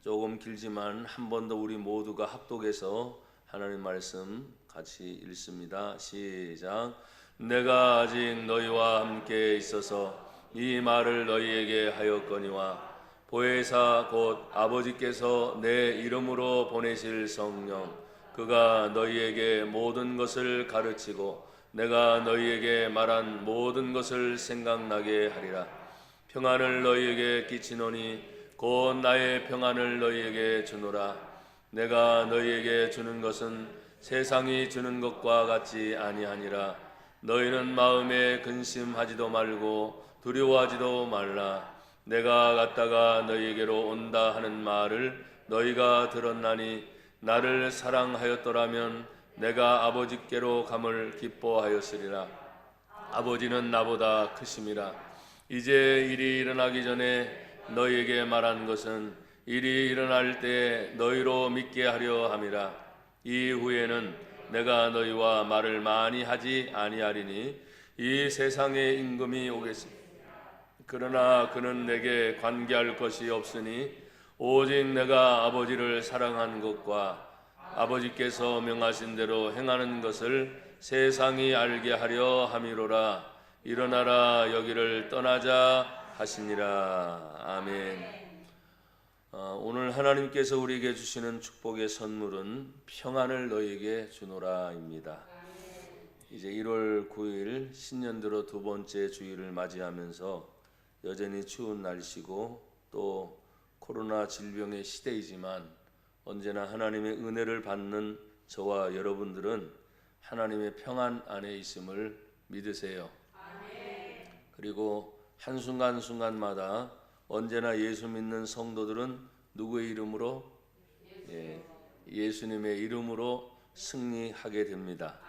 조금 길지만 한 번 더 우리 모두가 합독해서 하나님 말씀 같이 읽습니다. 시작. 내가 아직 너희와 함께 있어서 이 말을 너희에게 하였거니와 보혜사 곧 아버지께서 내 이름으로 보내실 성령 그가 너희에게 모든 것을 가르치고 내가 너희에게 말한 모든 것을 생각나게 하리라. 평안을 너희에게 끼치노니 곧 나의 평안을 너희에게 주노라. 내가 너희에게 주는 것은 세상이 주는 것과 같지 아니하니라. 너희는 마음에 근심하지도 말고 두려워하지도 말라. 내가 갔다가 너희에게로 온다 하는 말을 너희가 들었나니 나를 사랑하였더라면 내가 아버지께로 감을 기뻐하였으리라. 아버지는 나보다 크심이라. 이제 일이 일어나기 전에 너희에게 말한 것은 일이 일어날 때 너희로 믿게 하려 함이라. 이후에는 내가 너희와 말을 많이 하지 아니하리니 이 세상의 임금이 오겠으니 그러나 그는 내게 관계할 것이 없으니 오직 내가 아버지를 사랑한 것과 아버지께서 명하신 대로 행하는 것을 세상이 알게 하려 함이로라. 일어나라 여기를 떠나자 하시니라. 아멘. 오늘 하나님께서 우리에게 주시는 축복의 선물은 평안을 너희에게 주노라입니다. 이제 1월 9일 신년들어 두 번째 주일을 맞이하면서 여전히 추운 날씨고 또 코로나 질병의 시대이지만 언제나 하나님의 은혜를 받는 저와 여러분들은 하나님의 평안 안에 있음을 믿으세요. 그리고 한순간순간마다 언제나 예수 믿는 성도들은 누구의 이름으로? 예수님의 이름으로 승리하게 됩니다.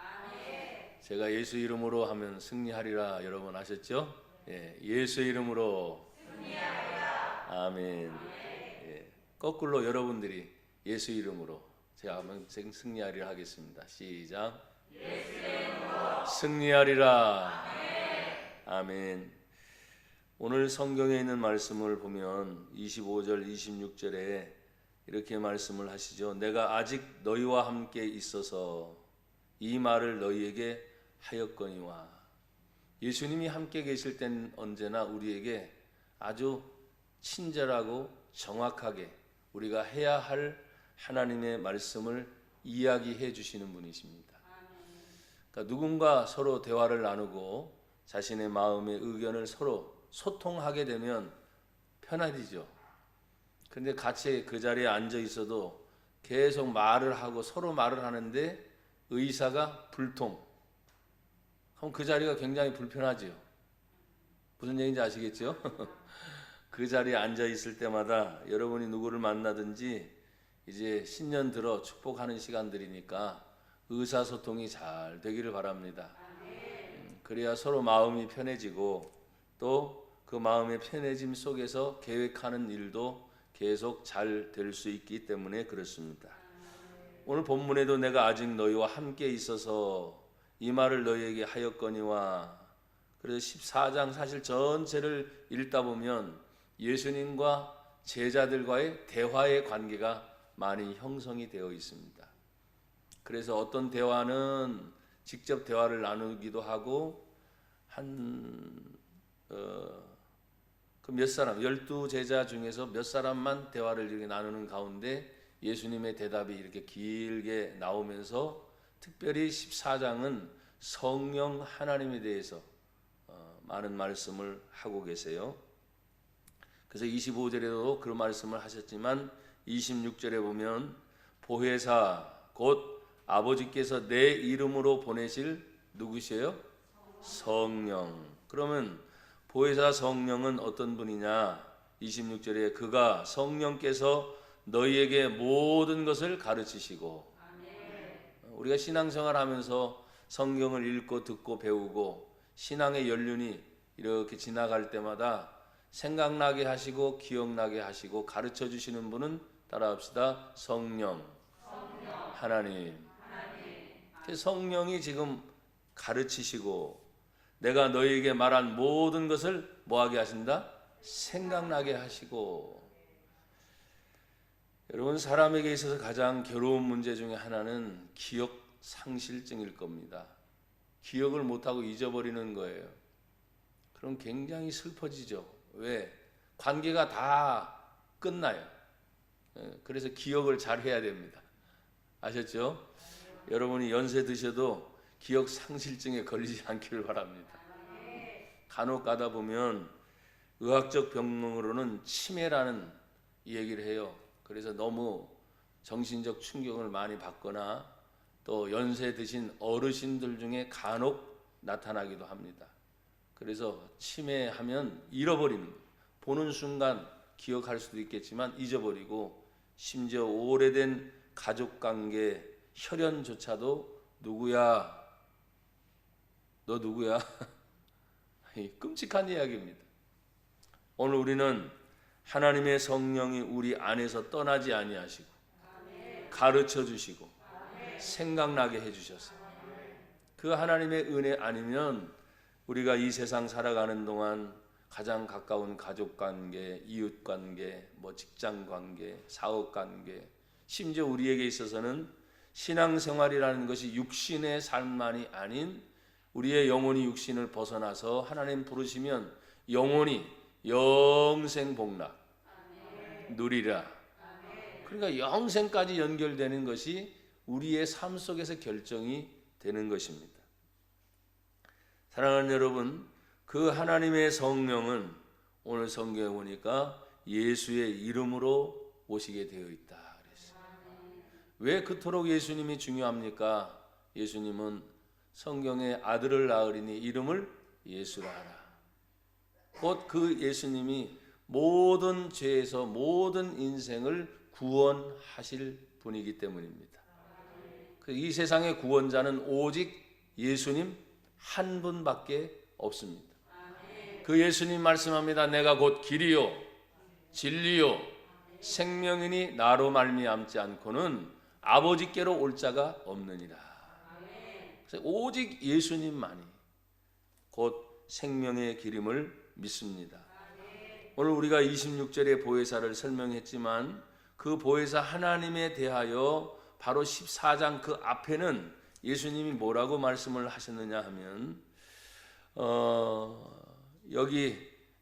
제가 예수 이름으로 하면 승리하리라 여러분 아셨죠? 예수의 이름으로 승리하리라. 아멘. 거꾸로 여러분들이 예수 이름으로 제가 하면 승리하리라 하겠습니다. 시작. 예수의 이름으로 승리하리라. 아멘. 오늘 성경에 있는 말씀을 보면 25절 26절에 이렇게 말씀을 하시죠. 내가 아직 너희와 함께 있어서 이 말을 너희에게 하였거니와. 예수님이 함께 계실 땐 언제나 우리에게 아주 친절하고 정확하게 우리가 해야 할 하나님의 말씀을 이야기해 주시는 분이십니다. 그러니까 누군가 서로 대화를 나누고 자신의 마음의 의견을 서로 소통하게 되면 편해지죠. 그런데 같이 그 자리에 앉아 있어도 계속 말을 하고 서로 말을 하는데 의사가 불통. 그럼 그 자리가 굉장히 불편하죠. 무슨 얘기인지 아시겠죠? 그 자리에 앉아 있을 때마다 여러분이 누구를 만나든지 이제 신년 들어 축복하는 시간들이니까 의사소통이 잘 되기를 바랍니다. 그래야 서로 마음이 편해지고 또 그 마음의 편해짐 속에서 계획하는 일도 계속 잘 될 수 있기 때문에 그렇습니다. 오늘 본문에도 내가 아직 너희와 함께 있어서 이 말을 너희에게 하였거니와. 그래서 14장 사실 전체를 읽다 보면 예수님과 제자들과의 대화의 관계가 많이 형성이 되어 있습니다. 그래서 어떤 대화는 직접 대화를 나누기도 하고 그 몇 사람 12제자 중에서 몇 사람만 대화를 이렇게 나누는 가운데 예수님의 대답이 이렇게 길게 나오면서 특별히 14장은 성령 하나님에 대해서 많은 말씀을 하고 계세요. 그래서 25절에도 그 말씀을 하셨지만 26절에 보면 보혜사 곧 아버지께서 내 이름으로 보내실 누구시에요? 성령. 그러면 보혜사 성령은 어떤 분이냐? 26절에 그가 성령께서 너희에게 모든 것을 가르치시고. 우리가 신앙생활 하면서 성경을 읽고 듣고 배우고 신앙의 연륜이 이렇게 지나갈 때마다 생각나게 하시고 기억나게 하시고 가르쳐 주시는 분은 따라합시다. 성령. 하나님. 성령이 지금 가르치시고 내가 너희에게 말한 모든 것을 뭐하게 하신다? 생각나게 하시고. 여러분, 사람에게 있어서 가장 괴로운 문제 중에 하나는 기억 상실증일 겁니다. 기억을 못하고 잊어버리는 거예요. 그럼 굉장히 슬퍼지죠. 왜? 관계가 다 끝나요. 그래서 기억을 잘 해야 됩니다. 아셨죠? 여러분이 연세 드셔도 기억 상실증에 걸리지 않기를 바랍니다. 간혹 가다 보면 의학적 병명으로는 치매라는 얘기를 해요. 그래서 너무 정신적 충격을 많이 받거나 또 연세 드신 어르신들 중에 간혹 나타나기도 합니다. 그래서 치매하면 잃어버리는 거예요. 보는 순간 기억할 수도 있겠지만 잊어버리고, 심지어 오래된 가족관계 혈연조차도 누구야? 너 누구야? 끔찍한 이야기입니다. 오늘 우리는 하나님의 성령이 우리 안에서 떠나지 아니하시고 가르쳐 주시고 생각나게 해주셔서 그 하나님의 은혜 아니면 우리가 이 세상 살아가는 동안 가장 가까운 가족관계, 이웃관계, 직장관계, 사업관계, 심지어 우리에게 있어서는 신앙생활이라는 것이 육신의 삶만이 아닌 우리의 영혼이 육신을 벗어나서 하나님 부르시면 영혼이 영생복락 누리라. 그러니까 영생까지 연결되는 것이 우리의 삶 속에서 결정이 되는 것입니다. 사랑하는 여러분, 그 하나님의 성령은 오늘 성경에 보니까 예수의 이름으로 오시게 되어 있다 그랬어요. 왜 그토록 예수님이 중요합니까? 예수님은 성경에 아들을 낳으리니 이름을 예수라 하라. 곧 그 예수님이 모든 죄에서 모든 인생을 구원하실 분이기 때문입니다. 이 세상의 구원자는 오직 예수님 한 분밖에 없습니다. 그 예수님 말씀합니다. 내가 곧 길이요 진리요 생명이니 나로 말미암지 않고는 아버지께로 올 자가 없느니라. 그래서 오직 예수님만이 곧 생명의 길임을 믿습니다. 오늘 우리가 26절의 보혜사를 설명했지만 그 보혜사 하나님에 대하여 바로 14장 그 앞에는 예수님이 뭐라고 말씀을 하셨느냐 하면 여기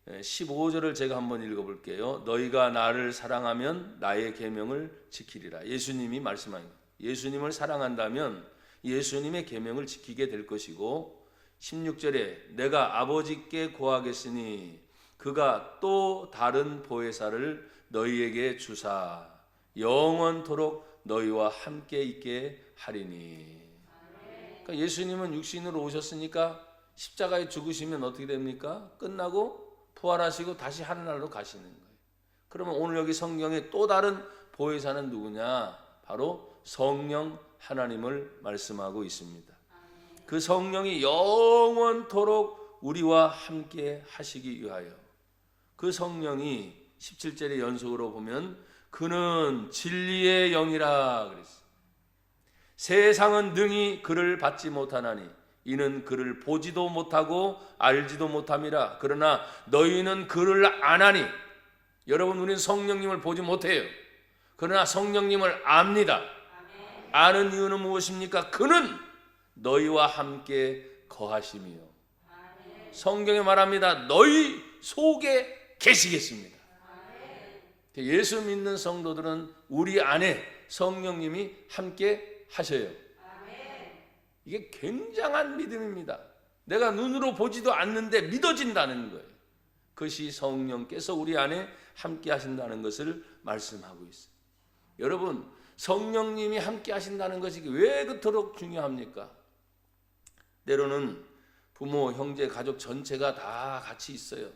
15절을 제가 한번 읽어볼게요. 너희가 나를 사랑하면 나의 계명을 지키리라. 예수님이 말씀하신 거예요. 예수님을 사랑한다면 예수님의 계명을 지키게 될 것이고, 16절에 내가 아버지께 고하겠으니 그가 또 다른 보혜사를 너희에게 주사 영원토록 너희와 함께 있게 하리니. 그러니까 예수님은 육신으로 오셨으니까 십자가에 죽으시면 어떻게 됩니까? 끝나고 부활하시고 다시 하늘나라로 가시는 거예요. 그러면 오늘 여기 성경에 또 다른 보혜사는 누구냐? 바로 성령 하나님을 말씀하고 있습니다. 그 성령이 영원토록 우리와 함께 하시기 위하여, 그 성령이 17절의 연속으로 보면 그는 진리의 영이라 그랬어요. 세상은 능히 그를 받지 못하나니 이는 그를 보지도 못하고 알지도 못함이라. 그러나 너희는 그를 아나니. 여러분, 우리는 성령님을 보지 못해요. 그러나 성령님을 압니다. 아는 이유는 무엇입니까? 그는 너희와 함께 거하시며. 성경에 말합니다. 너희 속에 계시겠습니다. 예수 믿는 성도들은 우리 안에 성령님이 함께 하셔요. 이게 굉장한 믿음입니다. 내가 눈으로 보지도 않는데 믿어진다는 거예요. 그것이 성령께서 우리 안에 함께 하신다는 것을 말씀하고 있어요. 여러분, 성령님이 함께 하신다는 것이 왜 그토록 중요합니까? 때로는 부모, 형제, 가족 전체가 다 같이 있어요.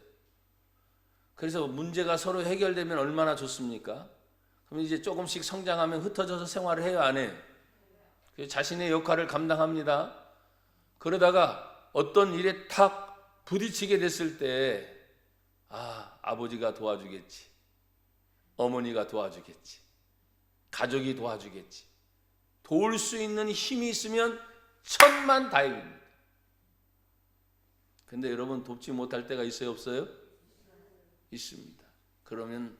그래서 문제가 서로 해결되면 얼마나 좋습니까? 그럼 이제 조금씩 성장하면 흩어져서 생활을 해요, 안 해요? 자신의 역할을 감당합니다. 그러다가 어떤 일에 탁 부딪히게 됐을 때, 아버지가 도와주겠지, 어머니가 도와주겠지, 가족이 도와주겠지, 도울 수 있는 힘이 있으면 천만다행입니다. 근데 여러분, 돕지 못할 때가 있어요, 없어요? 있습니다. 그러면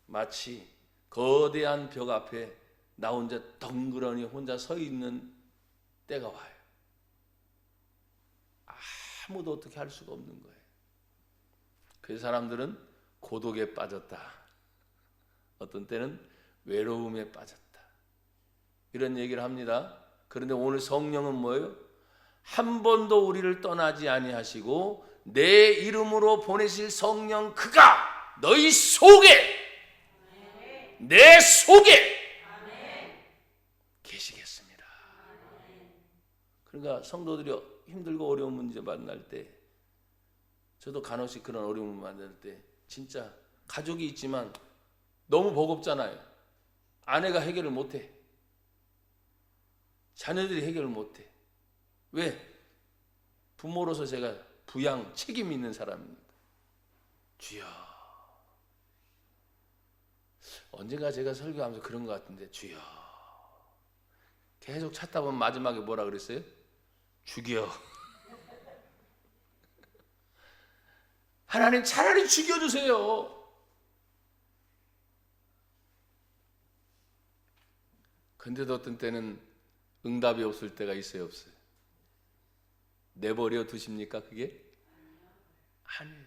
마치 거대한 벽 앞에 나 혼자 덩그러니 혼자 서 있는 때가 와요. 아무도 어떻게 할 수가 없는 거예요. 그 사람들은 고독에 빠졌다. 어떤 때는 외로움에 빠졌다. 이런 얘기를 합니다. 그런데 오늘 성령은 뭐예요? 한 번도 우리를 떠나지 아니하시고 내 이름으로 보내실 성령 그가 너희 속에 내 속에 계시겠습니다. 그러니까 성도들이 힘들고 어려운 문제 만날 때, 저도 간혹씩 그런 어려움을 만날 때 진짜 가족이 있지만 너무 버겁잖아요. 아내가 해결을 못해. 자녀들이 해결을 못해. 왜? 부모로서 제가 부양 책임 있는 사람입니다. 주여, 언젠가 제가 설교하면서 그런 것 같은데, 주여, 계속 찾다 보면 마지막에 뭐라 그랬어요? 죽여. 하나님 차라리 죽여주세요. 근데도 어떤 때는 응답이 없을 때가 있어요, 없어요? 내버려 두십니까, 그게? 아니에요.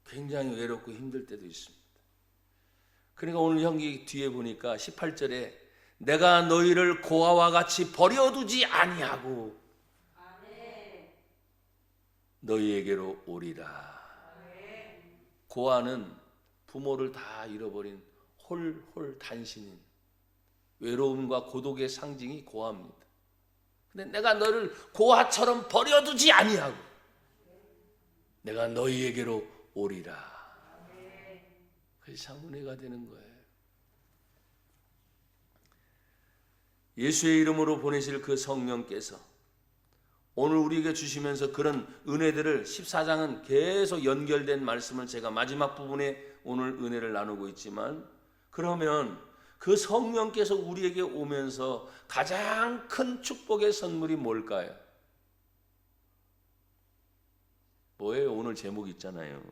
굉장히 외롭고 힘들 때도 있습니다. 그러니까 오늘 여기 뒤에 보니까 18절에 내가 너희를 고아와 같이 버려두지 아니하고 너희에게로 오리라. 고아는 부모를 다 잃어버린 홀홀 단신인 외로움과 고독의 상징이 고아입니다. 근데 내가 너를 고아처럼 버려두지 아니하고 내가 너희에게로 오리라. 그래서 참 은혜가 되는 거예요. 예수의 이름으로 보내실 그 성령께서 오늘 우리에게 주시면서 그런 은혜들을 14장은 계속 연결된 말씀을 제가 마지막 부분에 오늘 은혜를 나누고 있지만, 그러면 그 성령께서 우리에게 오면서 가장 큰 축복의 선물이 뭘까요? 뭐예요? 오늘 제목 있잖아요.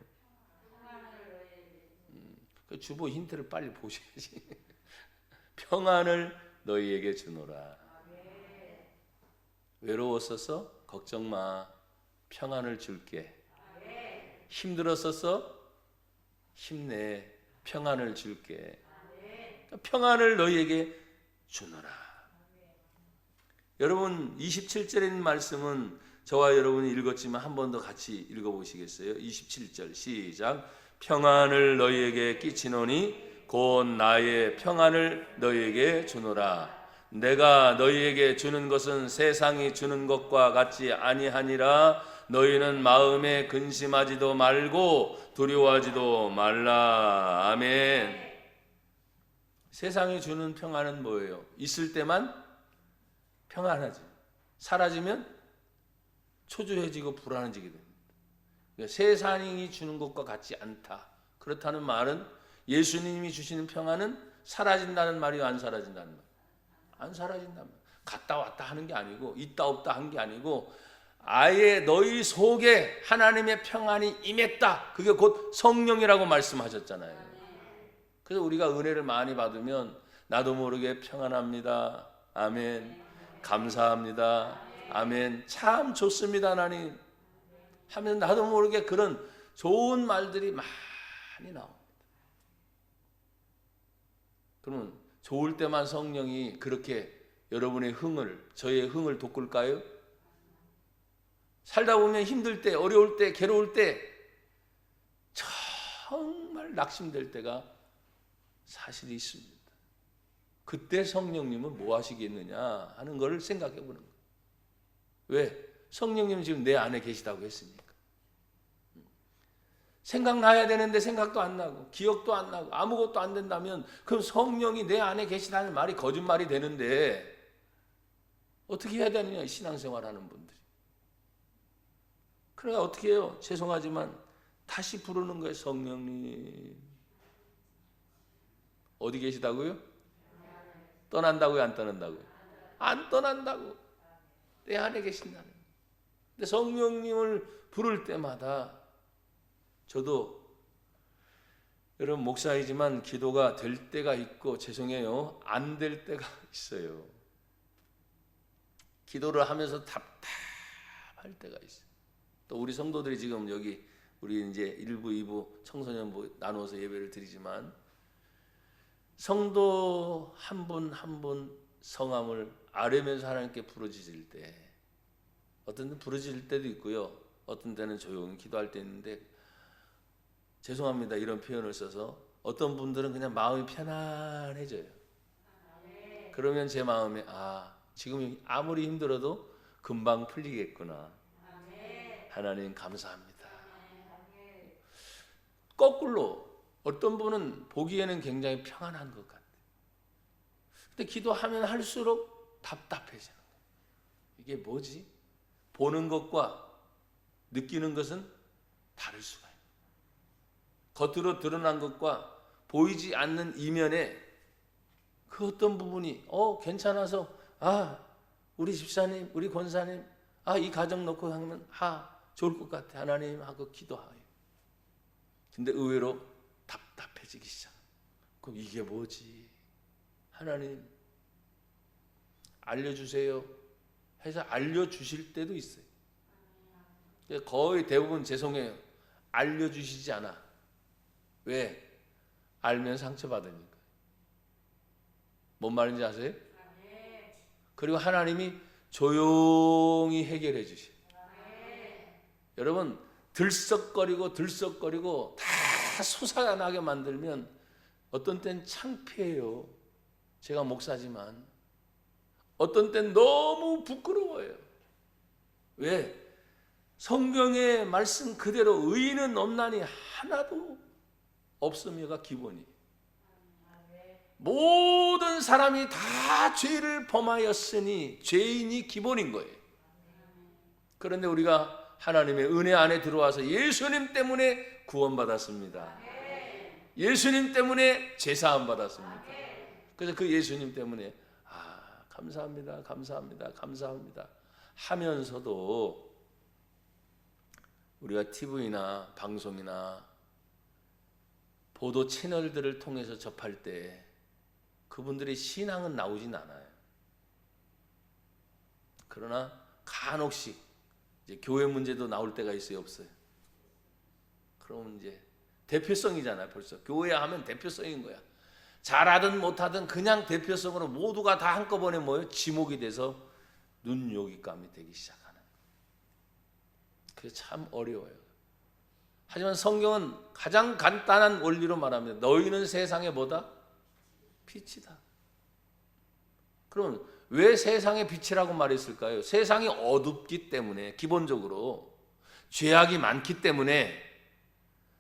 그 주보 힌트를 빨리 보셔야지. 평안을 너희에게 주노라. 외로웠어서 걱정 마. 평안을 줄게. 힘들었어서 힘내. 평안을 줄게. 평안을 너희에게 주노라. 여러분 27절에 있는 말씀은 저와 여러분이 읽었지만 한 번 더 같이 읽어보시겠어요? 27절 시작. 평안을 너희에게 끼치노니 곧 나의 평안을 너희에게 주노라. 내가 너희에게 주는 것은 세상이 주는 것과 같지 아니하니라. 너희는 마음에 근심하지도 말고 두려워하지도 말라. 아멘. 세상이 주는 평안은 뭐예요? 있을 때만 평안하지, 사라지면 초조해지고 불안해지게 됩니다. 그러니까 세상이 주는 것과 같지 않다. 그렇다는 말은 예수님이 주시는 평안은 사라진다는 말이요, 안 사라진다는 말? 안 사라진다는 말. 갔다 왔다 하는 게 아니고 있다 없다 한 게 아니고 아예 너희 속에 하나님의 평안이 임했다. 그게 곧 성령이라고 말씀하셨잖아요. 그래서 우리가 은혜를 많이 받으면 나도 모르게 평안합니다. 아멘. 감사합니다. 아멘. 참 좋습니다, 하나님. 하면 나도 모르게 그런 좋은 말들이 많이 나옵니다. 그러면 좋을 때만 성령이 그렇게 여러분의 흥을, 저의 흥을 돋굴까요? 살다 보면 힘들 때, 어려울 때, 괴로울 때 정말 낙심될 때가 사실이 있습니다. 그때 성령님은 뭐 하시겠느냐 하는 것을 생각해 보는 거예요. 왜? 성령님은 지금 내 안에 계시다고 했으니까. 생각나야 되는데 생각도 안 나고 기억도 안 나고 아무것도 안 된다면 그럼 성령이 내 안에 계시다는 말이 거짓말이 되는데 어떻게 해야 되느냐, 신앙생활하는 분들이. 그러니까 어떻게 해요? 죄송하지만 다시 부르는 거예요. 성령님 어디 계시다고요? 떠난다고요? 안 떠난다고요? 안 떠난다고. 내 안에 계신다는. 근데 성령님을 부를 때마다 저도 여러분 목사이지만 기도가 될 때가 있고 죄송해요, 안 될 때가 있어요. 기도를 하면서 답답할 때가 있어요. 또 우리 성도들이 지금 여기 우리 이제 1부, 2부 청소년부 나누어서 예배를 드리지만 성도 한 분 한 분 성함을 아뢰면서 하나님께 부르짖을 때 어떤 때는 부르짖을 때도 있고요. 어떤 때는 조용히 기도할 때 있는데 죄송합니다. 이런 표현을 써서 어떤 분들은 그냥 마음이 편안해져요. 그러면 제 마음에 지금 아무리 힘들어도 금방 풀리겠구나. 하나님 감사합니다. 거꾸로 어떤 분은 보기에는 굉장히 평안한 것 같아요. 근데 기도하면 할수록 답답해지는 거예요. 이게 뭐지? 보는 것과 느끼는 것은 다를 수가 있어요. 겉으로 드러난 것과 보이지 않는 이면에 그 어떤 부분이 괜찮아서 우리 집사님, 우리 권사님 이 가정 놓고 하면 좋을 것 같아 하나님 하고 기도해요. 근데 의외로 답답해지기 시작. 그럼 이게 뭐지? 하나님 알려주세요 해서 알려주실 때도 있어요. 거의 대부분 죄송해요, 알려주시지 않아. 왜? 알면 상처받으니까. 뭔 말인지 아세요? 그리고 하나님이 조용히 해결해 주셔요. 여러분 들썩거리고 다 솟아나게 만들면 어떤 땐 창피해요. 제가 목사지만 어떤 땐 너무 부끄러워요. 왜? 성경의 말씀 그대로 의인은 없나니 하나도 없음이가 기본이. 모든 사람이 다 죄를 범하였으니 죄인이 기본인 거예요. 그런데 우리가 하나님의 은혜 안에 들어와서 예수님 때문에 구원받았습니다. 예수님 때문에 제사함 받았습니다. 그래서 그 예수님 때문에 감사합니다, 감사합니다, 감사합니다 하면서도 우리가 TV나 방송이나 보도 채널들을 통해서 접할 때 그분들의 신앙은 나오진 않아요. 그러나 간혹씩 이제 교회 문제도 나올 때가 있어요, 없어요? 그러면 이제 대표성이잖아요. 벌써 교회 하면 대표성인 거야. 잘하든 못하든 그냥 대표성으로 모두가 다 한꺼번에 모여 지목이 돼서 눈요깃감이 되기 시작하는 거예요. 그게 참 어려워요. 하지만 성경은 가장 간단한 원리로 말합니다. 너희는 세상에 뭐다? 빛이다. 그럼 왜 세상의 빛이라고 말했을까요? 세상이 어둡기 때문에, 기본적으로 죄악이 많기 때문에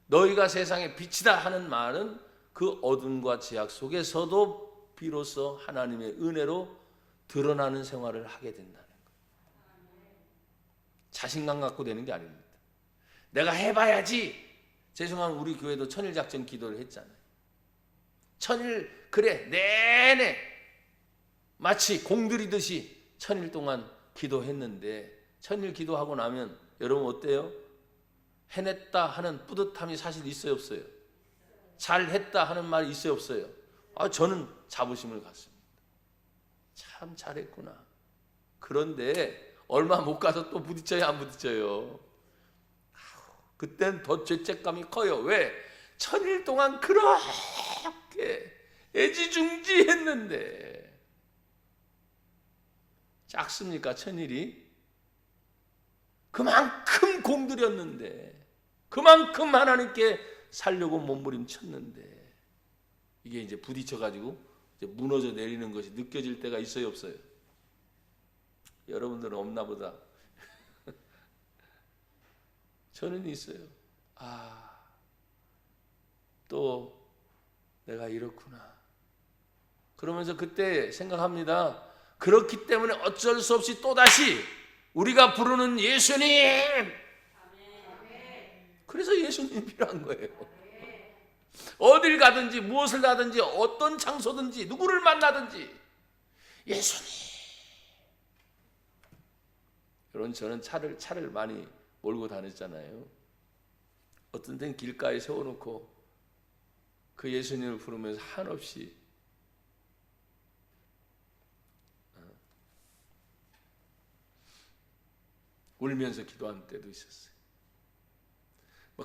너희가 세상의 빛이다 하는 말은 그 어둠과 죄악 속에서도 비로소 하나님의 은혜로 드러나는 생활을 하게 된다는 거예요. 자신감 갖고 되는 게 아닙니다. 내가 해봐야지. 죄송한 우리 교회도 천일작전 기도를 했잖아요. 천일 그래 내내 마치 공들이듯이 천일 동안 기도했는데 천일 기도하고 나면 여러분 어때요? 해냈다 하는 뿌듯함이 사실 있어요, 없어요? 잘했다 하는 말이 있어요, 없어요? 저는 자부심을 갖습니다. 참 잘했구나. 그런데 얼마 못 가서 또 부딪혀요, 안 부딪혀요? 그땐 더 죄책감이 커요. 왜? 천일 동안 그렇게 애지중지했는데 작습니까? 천일이? 그만큼 공들였는데, 그만큼 하나님께 살려고 몸부림쳤는데 이게 이제 부딪혀가지고 이제 무너져 내리는 것이 느껴질 때가 있어요, 없어요? 여러분들은 없나 보다. 저는 있어요. 또 내가 이렇구나. 그러면서 그때 생각합니다. 그렇기 때문에 어쩔 수 없이 또다시 우리가 부르는 예수님. 그래서 예수님이 필요한 거예요. 어딜 가든지 무엇을 하든지 어떤 장소든지 누구를 만나든지 예수님. 여러분 저는 차를 많이 몰고 다녔잖아요. 어떤 때는 길가에 세워놓고 그 예수님을 부르면서 한없이 울면서 기도한 때도 있었어요.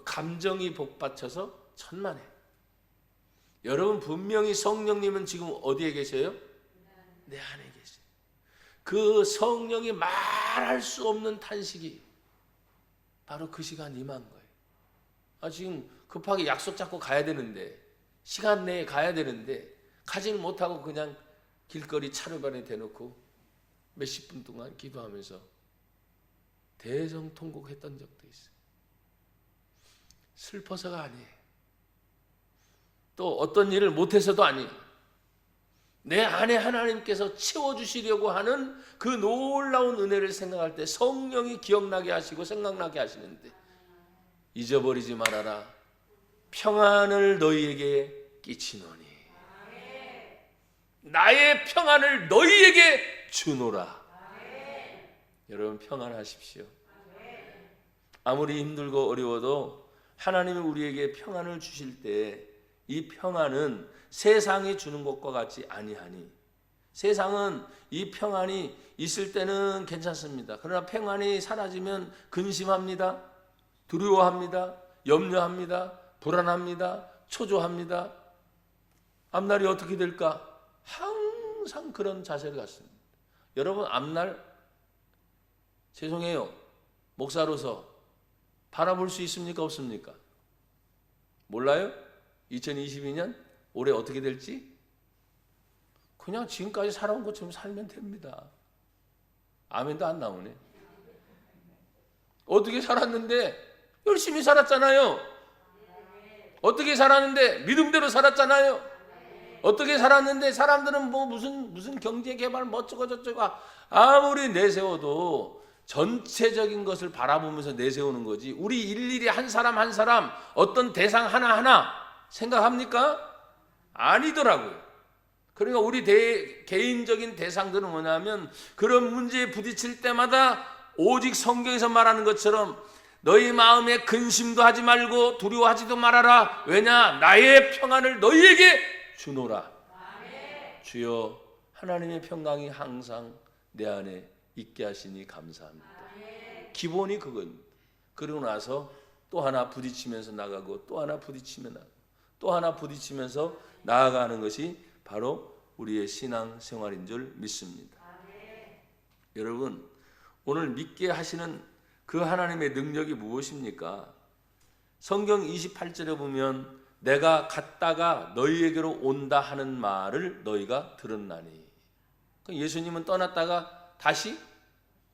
감정이 복받쳐서 천만에. 여러분 분명히 성령님은 지금 어디에 계세요? 내 안에 계세요. 그 성령이 말할 수 없는 탄식이 바로 그 시간 임한 거예요. 지금 급하게 약속 잡고 가야 되는데, 시간 내에 가야 되는데 가지를 못하고 그냥 길거리 차로반에 대놓고 몇십 분 동안 기도하면서 대성통곡했던 적도 있어요. 슬퍼서가 아니에요. 또 어떤 일을 못해서도 아니에요. 내 안에 하나님께서 채워주시려고 하는 그 놀라운 은혜를 생각할 때 성령이 기억나게 하시고 생각나게 하시는데, 잊어버리지 말아라. 평안을 너희에게 끼치노니 나의 평안을 너희에게 주노라. 여러분 평안하십시오. 아무리 힘들고 어려워도 하나님이 우리에게 평안을 주실 때 이 평안은 세상이 주는 것과 같지 아니하니, 세상은 이 평안이 있을 때는 괜찮습니다. 그러나 평안이 사라지면 근심합니다. 두려워합니다. 염려합니다. 불안합니다. 초조합니다. 앞날이 어떻게 될까? 항상 그런 자세를 갖습니다. 여러분 앞날 죄송해요. 목사로서 바라볼 수 있습니까? 없습니까? 몰라요? 2022년 올해 어떻게 될지? 그냥 지금까지 살아온 것처럼 살면 됩니다. 아멘도 안 나오네. 어떻게 살았는데? 열심히 살았잖아요. 어떻게 살았는데? 믿음대로 살았잖아요. 어떻게 살았는데? 사람들은 뭐 무슨 경제 개발 어쩌고 저쩌고 아무리 내세워도 전체적인 것을 바라보면서 내세우는 거지, 우리 일일이 한 사람 한 사람 어떤 대상 하나하나 생각합니까? 아니더라고요. 그러니까 우리 개인적인 대상들은 뭐냐면, 그런 문제에 부딪힐 때마다 오직 성경에서 말하는 것처럼 너희 마음에 근심도 하지 말고 두려워하지도 말아라. 왜냐? 나의 평안을 너희에게 주노라. 주여 하나님의 평강이 항상 내 안에 있게 하시니 감사합니다. 기본이 그건. 그러고 나서 또 하나 부딪히면서 나가고 또 하나 부딪히면 나가고 또 하나 부딪히면서 나아가는 것이 바로 우리의 신앙 생활인 줄 믿습니다. 여러분 오늘 믿게 하시는 그 하나님의 능력이 무엇입니까? 성경 28절에 보면 내가 갔다가 너희에게로 온다 하는 말을 너희가 들었나니, 예수님은 떠났다가 다시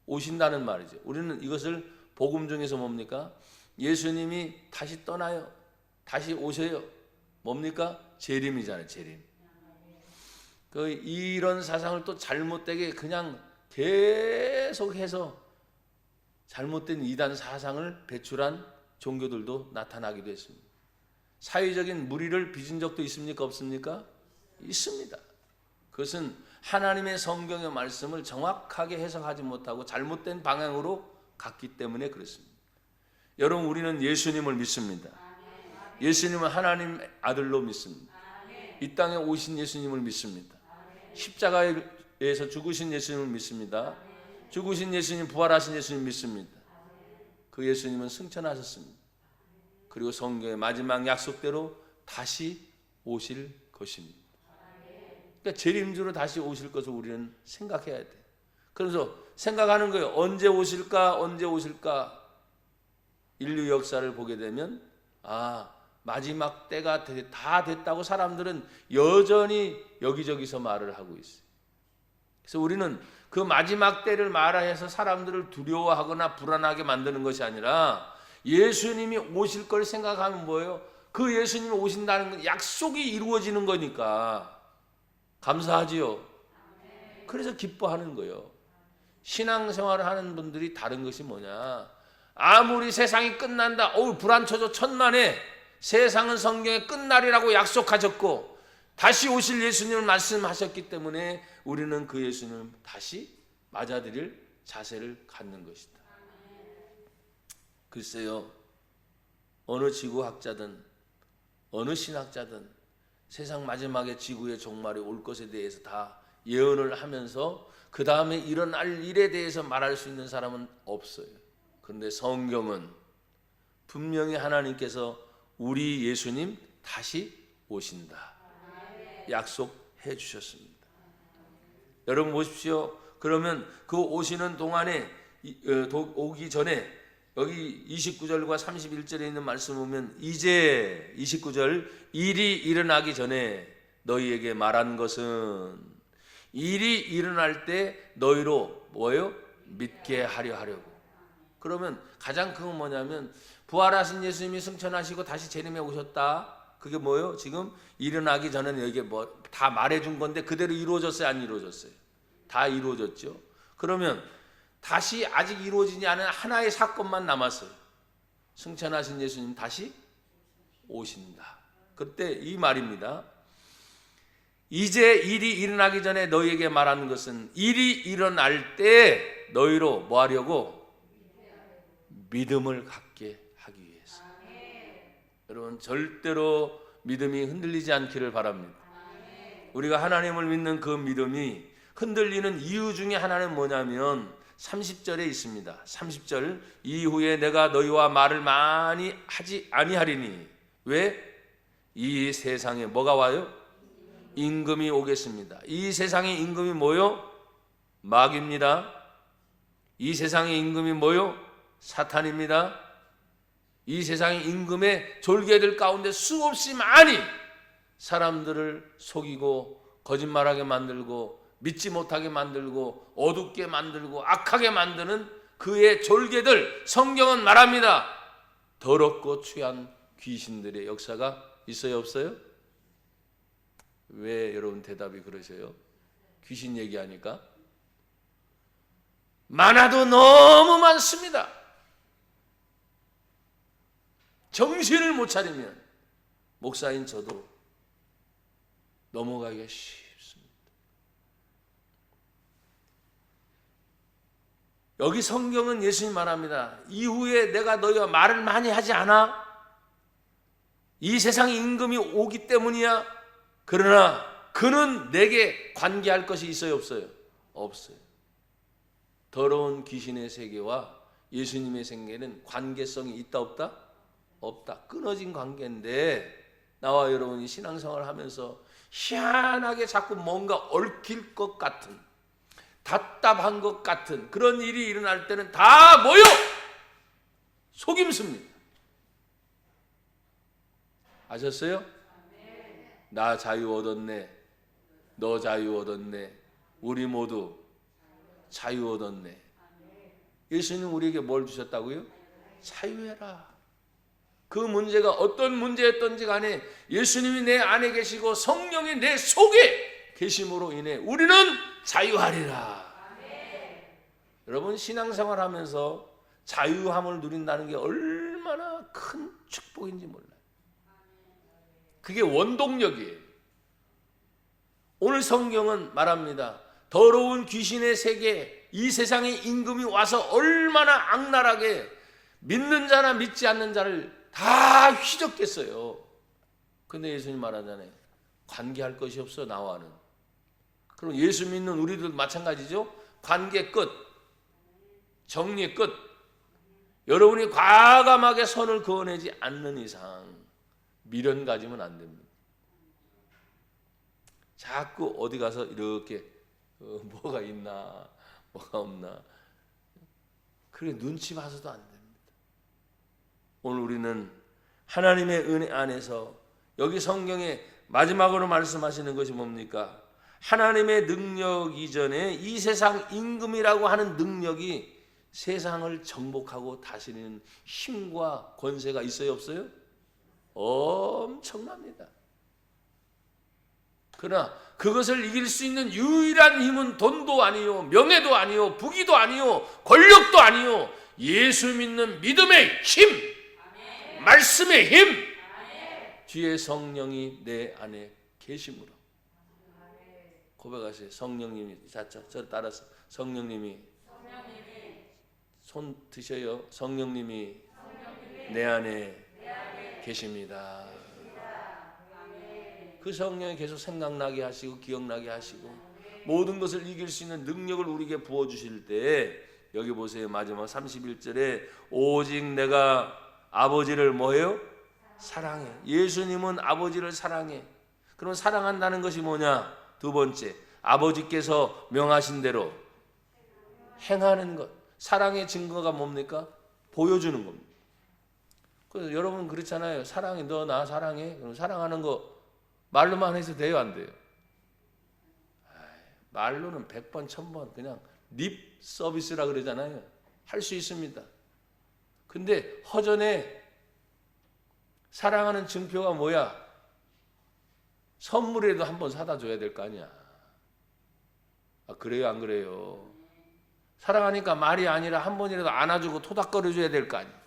오신다는 말이죠. 우리는 이것을 복음 중에서 뭡니까? 예수님이 다시 떠나요. 다시 오셔요. 뭡니까? 재림이잖아요. 재림. 이런 사상을 또 잘못되게 그냥 계속해서 잘못된 이단 사상을 배출한 종교들도 나타나기도 했습니다. 사회적인 무리를 빚은 적도 있습니까? 없습니까? 있습니다. 그것은 하나님의 성경의 말씀을 정확하게 해석하지 못하고 잘못된 방향으로 갔기 때문에 그렇습니다. 여러분 우리는 예수님을 믿습니다. 예수님은 하나님 아들로 믿습니다. 이 땅에 오신 예수님을 믿습니다. 십자가에서 죽으신 예수님을 믿습니다. 죽으신 예수님, 부활하신 예수님 믿습니다. 그 예수님은 승천하셨습니다. 그리고 성경의 마지막 약속대로 다시 오실 것입니다. 그러니까 재림주로 다시 오실 것을 우리는 생각해야 돼. 그래서 생각하는 거예요. 언제 오실까? 언제 오실까? 인류 역사를 보게 되면 마지막 때가 다 됐다고 사람들은 여전히 여기저기서 말을 하고 있어요. 그래서 우리는 그 마지막 때를 말해서 사람들을 두려워하거나 불안하게 만드는 것이 아니라 예수님이 오실 걸 생각하면 뭐예요? 그 예수님이 오신다는 건 약속이 이루어지는 거니까 감사하지요. 그래서 기뻐하는 거예요. 신앙생활을 하는 분들이 다른 것이 뭐냐? 아무리 세상이 끝난다, 불안쳐져 천만에, 세상은 성경에 끝날이라고 약속하셨고 다시 오실 예수님을 말씀하셨기 때문에 우리는 그 예수님을 다시 맞아들일 자세를 갖는 것이다. 글쎄요, 어느 지구학자든 어느 신학자든 세상 마지막에 지구의 종말이 올 것에 대해서 다 예언을 하면서 그 다음에 일어날 일에 대해서 말할 수 있는 사람은 없어요. 그런데 성경은 분명히 하나님께서 우리 예수님 다시 오신다 약속해 주셨습니다. 여러분 보십시오. 그러면 그 오시는 동안에 오기 전에 여기 29절과 31절에 있는 말씀 보면 이제 29절 일이 일어나기 전에 너희에게 말한 것은 일이 일어날 때 너희로 뭐예요? 믿게 하려 하려고. 그러면 가장 큰 건 뭐냐면 부활하신 예수님이 승천하시고 다시 재림해 오셨다. 그게 뭐예요? 지금 일어나기 전에는 이게 뭐 다 말해준 건데 그대로 이루어졌어요? 안 이루어졌어요? 다 이루어졌죠. 그러면 다시 아직 이루어지지 않은 하나의 사건만 남았어요. 승천하신 예수님 다시 오신다. 그때 이 말입니다. 이제 일이 일어나기 전에 너희에게 말하는 것은 일이 일어날 때 너희로 뭐 하려고? 믿음을 갖게 하기 위해서. 여러분 절대로 믿음이 흔들리지 않기를 바랍니다. 우리가 하나님을 믿는 그 믿음이 흔들리는 이유 중에 하나는 뭐냐면 30절에 있습니다. 30절 이후에 내가 너희와 말을 많이 하지 아니하리니 왜? 이 세상에 뭐가 와요? 임금이 오겠습니다. 이 세상의 임금이 뭐요? 마귀입니다. 이 세상의 임금이 뭐요? 사탄입니다. 이 세상의 임금의 졸개들 가운데 수없이 많이 사람들을 속이고 거짓말하게 만들고 믿지 못하게 만들고 어둡게 만들고 악하게 만드는 그의 졸개들, 성경은 말합니다. 더럽고 추한 귀신들의 역사가 있어요 없어요? 왜 여러분 대답이 그러세요? 귀신 얘기하니까? 많아도 너무 많습니다. 정신을 못 차리면 목사인 저도 넘어가기가 쉽습니다. 여기 성경은 예수님 말합니다. 이후에 내가 너희와 말을 많이 하지 않아? 이 세상의 임금이 오기 때문이야. 그러나 그는 내게 관계할 것이 있어요 없어요? 없어요. 더러운 귀신의 세계와 예수님의 세계는 관계성이 있다 없다? 없다. 끊어진 관계인데 나와 여러분이 신앙생활을 하면서 희한하게 자꾸 뭔가 얽힐 것 같은 답답한 것 같은 그런 일이 일어날 때는 다 뭐요? 속임수입니다. 아셨어요? 나 자유 얻었네. 너 자유 얻었네. 우리 모두 자유 얻었네. 예수님 우리에게 뭘 주셨다고요? 자유해라. 그 문제가 어떤 문제였던지 간에 예수님이 내 안에 계시고 성령이 내 속에 계심으로 인해 우리는 자유하리라. 여러분 신앙생활 하면서 자유함을 누린다는 게 얼마나 큰 축복인지 몰라요. 그게 원동력이에요. 오늘 성경은 말합니다. 더러운 귀신의 세계, 이 세상의 임금이 와서 얼마나 악랄하게 믿는 자나 믿지 않는 자를 다 휘젓겠어요. 근데 예수님 말하잖아요. 관계할 것이 없어 나와는. 그럼 예수 믿는 우리도 마찬가지죠. 관계 끝. 정리 끝. 여러분이 과감하게 선을 그어내지 않는 이상 미련 가지면 안 됩니다. 자꾸 어디 가서 이렇게 뭐가 있나 뭐가 없나 그렇게 눈치 봐서도 안 됩니다. 오늘 우리는 하나님의 은혜 안에서 여기 성경에 마지막으로 말씀하시는 것이 뭡니까? 하나님의 능력 이전에 이 세상 임금이라고 하는 능력이 세상을 정복하고 다스리는 힘과 권세가 있어요 없어요? 엄청납니다. 그러나 그것을 이길 수 있는 유일한 힘은 돈도 아니요 명예도 아니요 부귀도 아니요 권력도 아니요 예수 믿는 믿음의 힘 말씀의 힘 주의 성령이 내 안에 계심으로 고백하세요. 성령님이 저 따라서 성령님이 손 드셔요. 성령님이 내 안에 계십니다. 그 성령이 계속 생각나게 하시고 기억나게 하시고 모든 것을 이길 수 있는 능력을 우리에게 부어주실 때 여기 보세요. 마지막 31절에 오직 내가 아버지를 뭐해요? 사랑해. 예수님은 아버지를 사랑해. 그럼 사랑한다는 것이 뭐냐? 두 번째, 아버지께서 명하신 대로 행하는 것. 사랑의 증거가 뭡니까? 보여주는 겁니다. 그래서 여러분 그렇잖아요. 사랑해. 너 나 사랑해? 그럼 사랑하는 거 말로만 해서 돼요? 안 돼요? 말로는 100번 1000번 그냥 립 서비스라 그러잖아요. 할 수 있습니다. 근데 허전에 사랑하는 증표가 뭐야? 선물이라도 한번 사다 줘야 될 거 아니야. 아, 그래요 안 그래요? 사랑하니까 말이 아니라 한 번이라도 안아주고 토닥거려 줘야 될 거 아니야.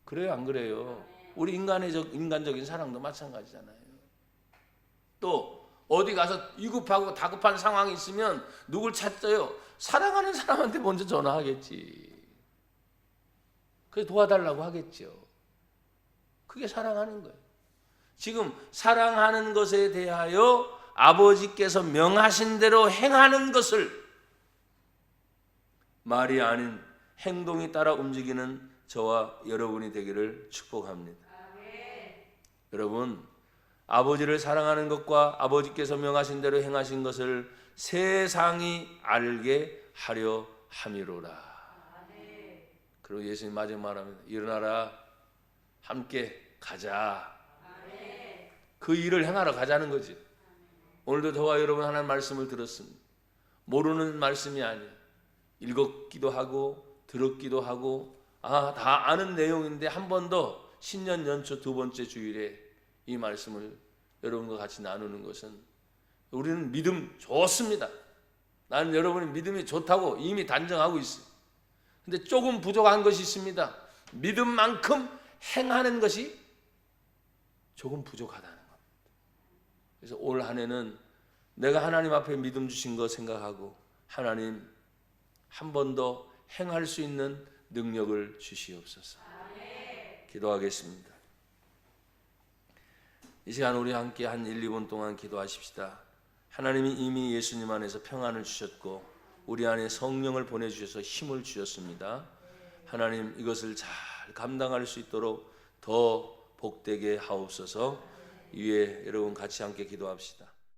그래요 안 그래요? 우리 인간적인 사랑도 마찬가지잖아요. 또 어디 가서 위급하고 다급한 상황이 있으면 누굴 찾어요? 사랑하는 사람한테 먼저 전화하겠지. 그래서 도와달라고 하겠죠. 그게 사랑하는 거예요. 지금 사랑하는 것에 대하여 아버지께서 명하신 대로 행하는 것을 말이 아닌 행동이 따라 움직이는 저와 여러분이 되기를 축복합니다. 여러분, 아버지를 사랑하는 것과 아버지께서 명하신 대로 행하신 것을 세상이 알게 하려 함이로라. 그리고 예수님 마지막 말합니다. 일어나라, 함께 가자. 그 일을 행하러 가자는 거지. 오늘도 저와 여러분 하나님 말씀을 들었습니다. 모르는 말씀이 아니에요. 읽었기도 하고 들었기도 하고 다 아는 내용인데 한 번 더 신년 연초 두 번째 주일에 이 말씀을 여러분과 같이 나누는 것은 우리는 믿음 좋습니다. 나는 여러분의 믿음이 좋다고 이미 단정하고 있어요. 근데 조금 부족한 것이 있습니다. 믿음만큼 행하는 것이 조금 부족하다는 겁니다. 그래서 올 한 해는 내가 하나님 앞에 믿음 주신 거 생각하고 하나님 한 번 더 행할 수 있는 능력을 주시옵소서. 기도하겠습니다. 이 시간 우리 함께 한 1, 2분 동안 기도하십시다. 하나님이 이미 예수님 안에서 평안을 주셨고 우리 안에 성령을 보내주셔서 힘을 주셨습니다. 하나님 이것을 잘 감당할 수 있도록 더 복되게 하옵소서. 위에 여러분 같이 함께 기도합시다.